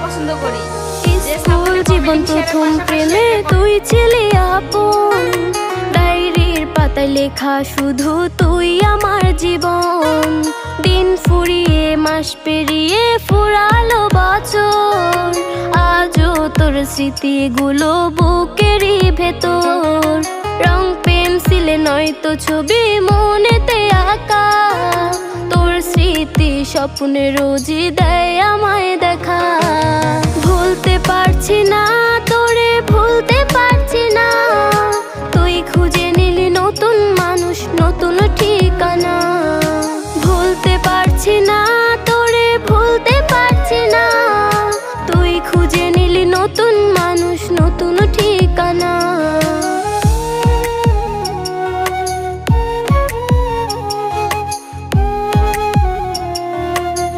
পছন্দ করি। স্কুল জীবন প্রথম প্রেমে তুই ছিলি আপন, ডায়েরির পাতায় লেখা শুধু তুই আমার জীবন। দিন ফুরিয়ে মাস পেরিয়ে ফুরালো বছর, আজও তোর স্মৃতিগুলো বুকেরই ভেতর। রং পেন্সিলে নয়তো ছবি মনেতে আঁকা, তোর স্মৃতি স্বপ্নে রোজই দেয় আমায় দেখা। ভুলতে পারছি না তোরে, ভুলতে পারছি না, তুই খুঁজে নিলি নতুন মানুষ, নতুন ঠিকানা। ভুলতে পারছি না